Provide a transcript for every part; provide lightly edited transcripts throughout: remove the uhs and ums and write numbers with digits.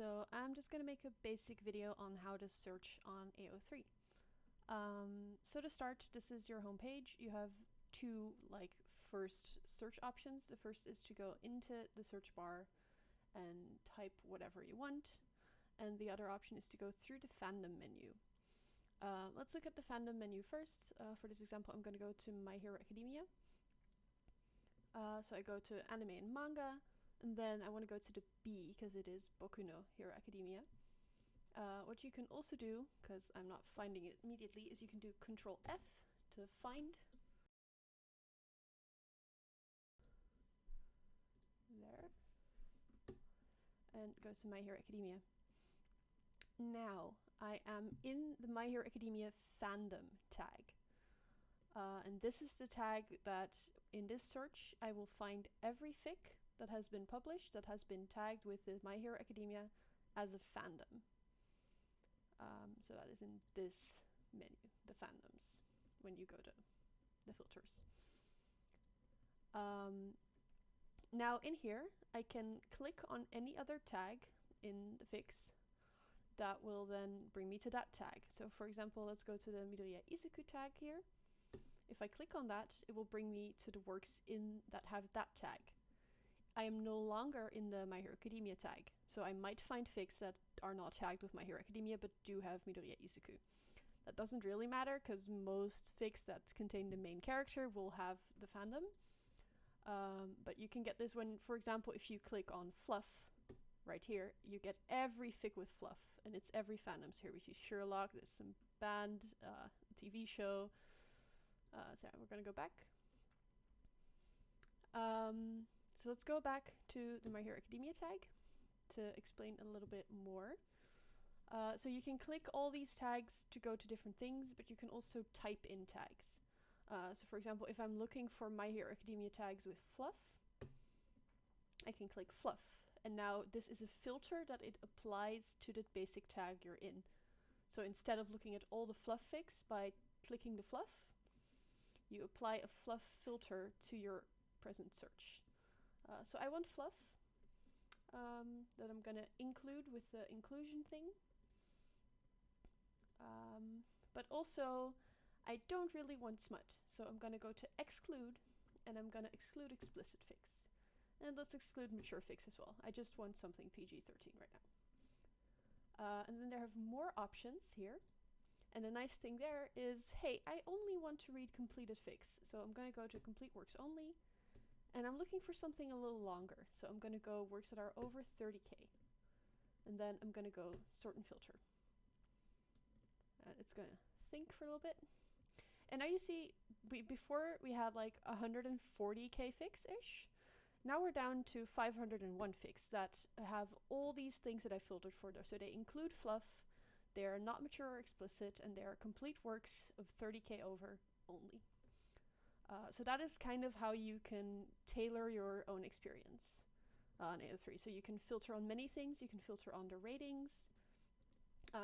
so I'm just gonna make a basic video on how to search on AO3. So to start, this is your homepage. You have two first search options. The first is to go into the search bar and type whatever you want, and the other option is to go through the fandom menu. Let's look at the fandom menu first. For this example, I'm going to go to My Hero Academia. So I go to anime and manga, and then I want to go to the B because it is Boku no Hero Academia. What you can also do, because I'm not finding it immediately, is you can do Control F to find. There. And go to My Hero Academia. Now, I am in the My Hero Academia fandom tag. And this is the tag that, in this search, I will find every fic that has been published that has been tagged with the My Hero Academia as a fandom. So that is in this menu, the fandoms, when you go to the filters. Now in here, I can click on any other tag in the fics that will then bring me to that tag. So for example, let's go to the Midoriya Izuku tag here. If I click on that, it will bring me to the works that have that tag. I am no longer in the My Hero Academia tag, so I might find fics that are not tagged with My Hero Academia but do have Midoriya Izuku. That doesn't really matter because most fics that contain the main character will have the fandom. But you can get this when, for example, if you click on Fluff right here, you get every fic with Fluff, and it's every fandom. So here we see Sherlock, there's some band, TV show. So we're gonna go back. So let's go back to the My Hero Academia tag to explain a little bit more. So you can click all these tags to go to different things, but you can also type in tags. So for example, if I'm looking for My Hero Academia tags with Fluff, I can click Fluff. And now this is a filter that it applies to the basic tag you're in. So instead of looking at all the Fluff fics by clicking the Fluff, you apply a Fluff filter to your present search. So I want Fluff that I'm gonna include with the inclusion thing. But also, I don't really want smut, so I'm gonna go to exclude, and I'm gonna exclude explicit fics. And let's exclude mature fics as well. I just want something PG-13 right now. And then there are more options here. And the nice thing there is, hey, I only want to read completed fics. So I'm gonna go to complete works only, and I'm looking for something a little longer. So I'm gonna go works that are over 30k. And then I'm gonna go sort and filter. It's gonna think for a little bit. And now you see, before we had like 140k fics-ish. Now we're down to 501 fics that have all these things that I filtered for there. So they include Fluff, they are not mature or explicit, and they are complete works of 30k over only. So that is kind of how you can tailor your own experience on AO3. So you can filter on many things. You can filter on the ratings,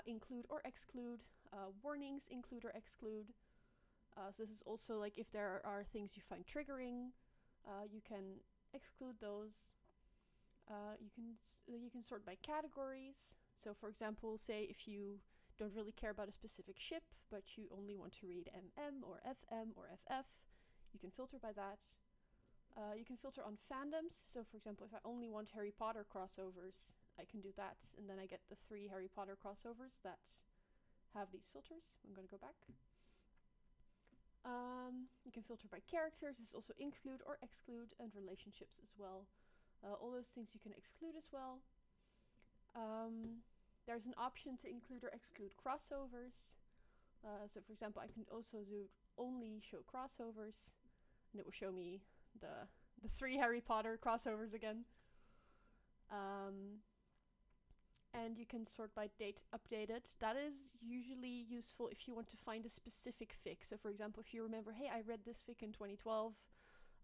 include or exclude, warnings, include or exclude. So this is also like if there are things you find triggering, you can exclude those. You can sort by categories. So for example, say if you don't really care about a specific ship, but you only want to read MM or FM or FF, you can filter by that. You can filter on fandoms. So for example, if I only want Harry Potter crossovers, I can do that, and then I get the 3 Harry Potter crossovers that have these filters. I'm going to go back. You can filter by characters. This is also include or exclude, and relationships as well. All those things you can exclude as well. There's an option to include or exclude crossovers. So for example, I can also do only show crossovers, and it will show me the 3 Harry Potter crossovers again. And you can sort by date updated. That is usually useful if you want to find a specific fic. So for example, if you remember, hey, I read this fic in 2012,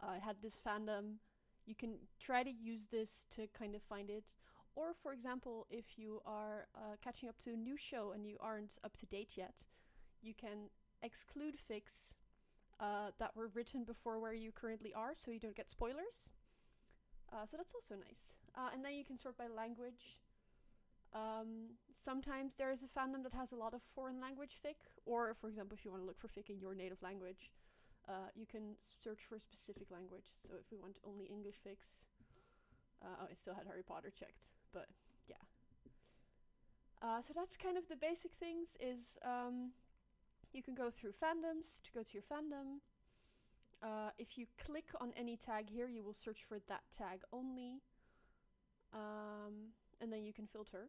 I had this fandom, you can try to use this to kind of find it. Or for example, if you are catching up to a new show and you aren't up to date yet, you can exclude fics that were written before where you currently are, so you don't get spoilers. So that's also nice. And then you can sort by language. Sometimes there is a fandom that has a lot of foreign language fic, or for example, if you want to look for fic in your native language, you can search for a specific language. So if we want only English fics, oh, I still had Harry Potter checked, but yeah. So that's kind of the basic things. Is you can go through fandoms to go to your fandom. If you click on any tag here, you will search for that tag only, and then you can filter.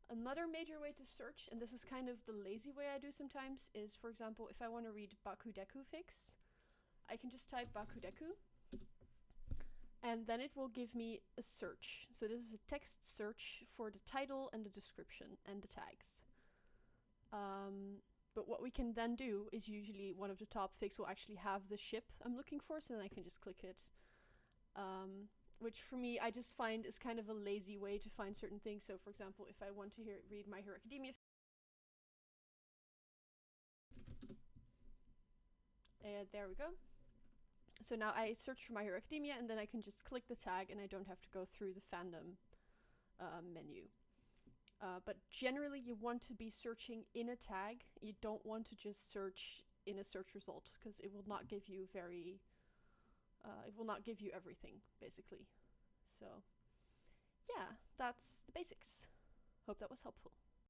Another major way to search, and this is kind of the lazy way I do sometimes, is for example, if I want to read Bakudeku fics, I can just type Bakudeku, and then it will give me a search. So this is a text search for the title and the description and the tags. But what we can then do is usually one of the top fics will actually have the ship I'm looking for, so then I can just click it. Which for me, I just find is kind of a lazy way to find certain things. So for example, if I want to read My Hero Academia, there we go. So now I search for My Hero Academia, and then I can just click the tag, and I don't have to go through the fandom menu. But generally, you want to be searching in a tag. You don't want to just search in a search result, because it will not give you it will not give you everything, basically. So yeah, that's the basics. Hope that was helpful.